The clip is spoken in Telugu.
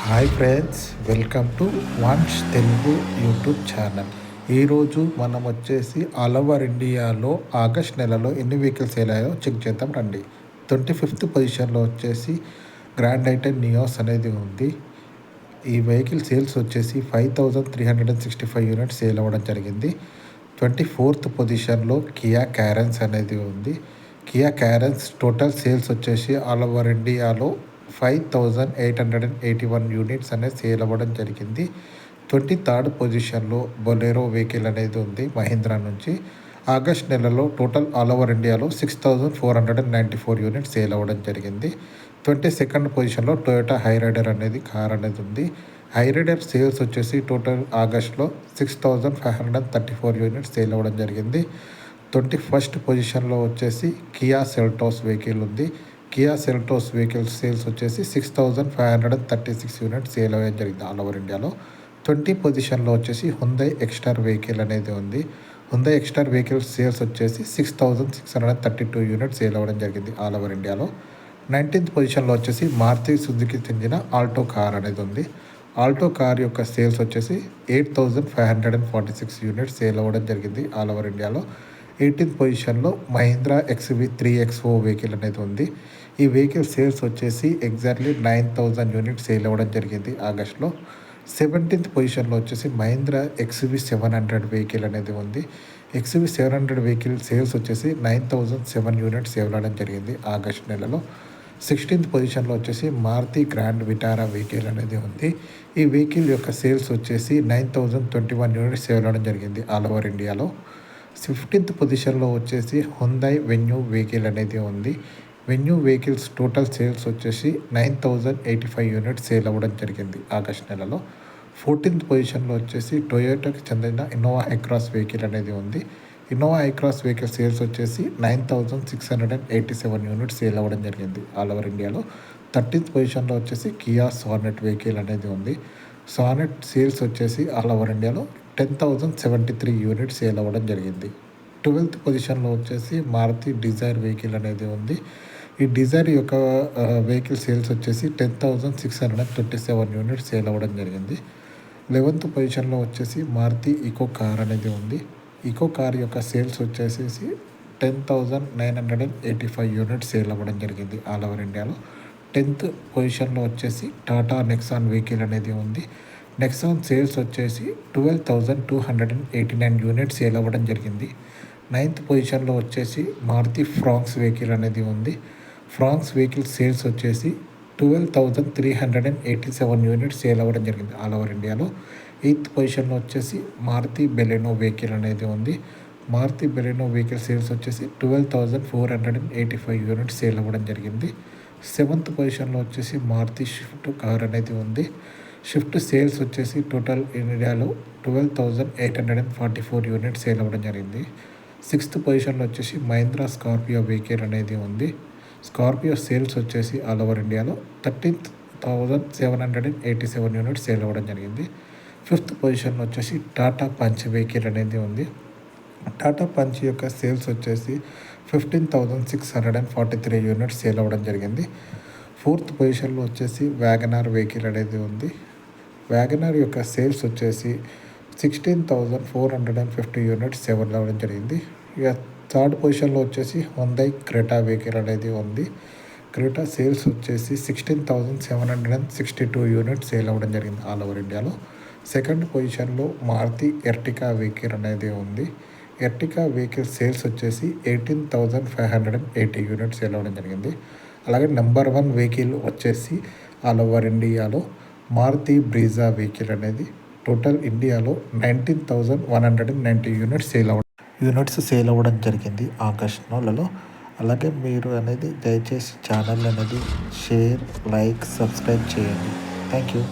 Hi friends, welcome to once Telugu YouTube channel. ఈరోజు మనం వచ్చేసి ఆల్ ఓవర్ ఇండియాలో ఆగస్ట్ నెలలో ఎన్ని వెహికల్స్ వెళ్ళాయో చెక్ చేద్దాం రండి. 25th పొజిషన్లో వచ్చేసి గ్రాండ్ ఐటెన్ నియోస్ అనేది ఉంది. ఈ వెహికల్ సేల్స్ వచ్చేసి 5365 యూనిట్స్ సేల్ అవ్వడం జరిగింది. 24th పొజిషన్లో కియా క్యారెన్స్ అనేది ఉంది. కియా క్యారెన్స్ టోటల్ సేల్స్ వచ్చేసి ఆల్ ఓవర్ ఇండియాలో 5881 యూనిట్స్ అనేది సేల్ అవ్వడం జరిగింది. 23rd పొజిషన్లో బొలెరో వెహికల్ అనేది ఉంది మహీంద్రా నుంచి. ఆగస్ట్ నెలలో టోటల్ ఆల్ ఓవర్ ఇండియాలో 6494 యూనిట్స్ సేల్ అవ్వడం జరిగింది. 22nd పొజిషన్లో టొయోటా హైరైడర్ అనేది కార్ అనేది ఉంది. హైరైడర్ సేల్స్ వచ్చేసి టోటల్ ఆగస్ట్లో 6534 యూనిట్స్ సేల్ అవ్వడం జరిగింది. 21st పొజిషన్లో వచ్చేసి కియా సెల్టోస్ వెహికల్ ఉంది. కియా సెల్టోస్ వెహికల్ సేల్స్ వచ్చేసి 6536 యూనిట్స్ సేల్ అవ్వడం జరిగింది ఆల్ ఓవర్ ఇండియాలో. 20 పొజిషన్లో వచ్చేసి హుందై ఎక్స్టార్ వెహికల్ అనేది ఉంది. హుందై ఎక్స్టార్ వెహికల్ సేల్స్ వచ్చేసి 6632 యూనిట్స్ సేల్ అవ్వడం జరిగింది ఆల్ ఓవర్ ఇండియాలో. 19th పొజిషన్లో వచ్చేసి మారుతి సుజుకి చెందిన ఆల్టో కార్ అనేది ఉంది. ఆల్టో కార్ యొక్క సేల్స్ వచ్చేసి 8546 యూనిట్స్ సేల్ అవ్వడం జరిగింది ఆల్ ఓవర్ ఇండియాలో. 18th పొజిషన్లో మహీంద్రా XV3XO వెహికల్ అనేది ఉంది. ఈ వెహికల్ సేల్స్ వచ్చేసి ఎగ్జాక్ట్లీ 9000 యూనిట్స్ సేల్ అవ్వడం జరిగింది ఆగస్ట్లో. 17th పొజిషన్లో వచ్చేసి మహీంద్రా XV700 వెహికల్ అనేది ఉంది. XV700 వెహికల్ సేల్స్ వచ్చేసి 9007 యూనిట్స్ సేల్ అవ్వడం జరిగింది ఆగస్ట్ నెలలో. 16th పొజిషన్లో వచ్చేసి మారుతి గ్రాండ్ విటారా వెహికల్ అనేది ఉంది. ఈ వెహికల్ యొక్క సేల్స్ వచ్చేసి 9021 యూనిట్స్ సేల్ అవ్వడం జరిగింది ఆల్ ఓవర్ ఇండియాలో. 15th పొజిషన్లో వచ్చేసి హుందై వెన్యూ వెహికల్ అనేది ఉంది. వెన్యూ వెహికల్స్ టోటల్ సేల్స్ వచ్చేసి 9085 యూనిట్స్ సేల్ అవ్వడం జరిగింది ఆగస్ట్ నెలలో. 14th పొజిషన్లో వచ్చేసి టొయోటాకి చెందిన ఇన్నోవా ఐక్రాస్ వెహికల్ అనేది ఉంది. ఇన్నోవా ఐక్రాస్ వెహికల్ సేల్స్ వచ్చేసి 9687 యూనిట్స్ సేల్ అవ్వడం జరిగింది ఆల్ ఓవర్ ఇండియాలో. 13th పొజిషన్లో వచ్చేసి కియా సానెట్ వెహికల్ అనేది ఉంది. సానెట్ సేల్స్ వచ్చేసి ఆల్ ఓవర్ ఇండియాలో 10,073 యూనిట్స్ సేల్ అవ్వడం జరిగింది. 12th పొజిషన్లో వచ్చేసి మారుతి డిజైర్ వెహికల్ అనేది ఉంది. ఈ డిజైర్ యొక్క వెహికల్ సేల్స్ వచ్చేసి 10,627 యూనిట్స్ సేల్ అవ్వడం జరిగింది. 11th పొజిషన్లో వచ్చేసి మారుతి ఈకో కార్ అనేది ఉంది. ఈకో కార్ యొక్క సేల్స్ వచ్చేసి 10,985 యూనిట్స్ సేల్ అవ్వడం జరిగింది ఆల్ ఓవర్ ఇండియాలో. 10th పొజిషన్లో వచ్చేసి టాటా నెక్సాన్ వెహికల్ అనేది ఉంది. నెక్సాన్ సేల్స్ వచ్చేసి 12,289 యూనిట్స్ సేల్ అవ్వడం జరిగింది. 9th పొజిషన్లో వచ్చేసి మారుతి ఫ్రాంక్స్ వెహికల్ అనేది ఉంది. ఫ్రాంక్స్ వెహికల్ సేల్స్ వచ్చేసి 12,387 యూనిట్స్ సేల్ అవ్వడం జరిగింది ఆల్ ఓవర్ ఇండియాలో. 8th పొజిషన్లో వచ్చేసి మారుతి బెలెనో వెహికల్ అనేది ఉంది. మారుతి బెలెనో వెహికల్ సేల్స్ వచ్చేసి 12,485 యూనిట్స్ సేల్ అవ్వడం జరిగింది. 7th పొజిషన్లో వచ్చేసి మారుతి షిఫ్ట్ కార్ అనేది ఉంది. షిఫ్ట్ సేల్స్ వచ్చేసి టోటల్ ఇండియాలో 12,844 యూనిట్స్ సేల్ అవ్వడం జరిగింది. 6th పొజిషన్లో వచ్చేసి మహీంద్రా స్కార్పియో వెహికల్ అనేది ఉంది. స్కార్పియో సేల్స్ వచ్చేసి ఆల్ ఓవర్ ఇండియాలో 13,787 యూనిట్స్ సేల్ అవ్వడం జరిగింది. 5th పొజిషన్లో వచ్చేసి టాటా పంచ్ వెహికల్ అనేది ఉంది. టాటా పంచ్ యొక్క సేల్స్ వచ్చేసి 15,643 యూనిట్స్ సేల్ అవ్వడం జరిగింది. 4th పొజిషన్లో వచ్చేసి వ్యాగనార్ వెహికల్ అనేది ఉంది. వ్యాగనార్ యొక్క సేల్స్ వచ్చేసి 16,450 యూనిట్స్ సేల్ అవ్వడం జరిగింది. ఇక 3rd పొజిషన్లో వచ్చేసి హుందై క్రెటా వెహికల్ అనేది ఉంది. క్రెటా సేల్స్ వచ్చేసి 16,762 యూనిట్స్ సేల్ అవ్వడం జరిగింది ఆల్ ఓవర్ ఇండియాలో. 2nd పొజిషన్లో మారుతి ఎర్టికా వెహికల్ అనేది ఉంది. ఎర్టికా వెహికల్ సేల్స్ వచ్చేసి 18,580 యూనిట్స్ సేల్ అవ్వడం జరిగింది. అలాగే నెంబర్ 1 వెహికల్ వచ్చేసి ఆల్ ఓవర్ ఇండియాలో మారుతి బ్రీజా వెహికల్ అనేది టోటల్ ఇండియాలో 19,190 యూనిట్స్ సేల్ అవ్వడం జరిగింది ఆగస్ట్ నెలలో. అలాగే మీరు అనేది దయచేసి ఛానల్ అనేది షేర్, లైక్, సబ్స్క్రైబ్ చేయండి. Thank you.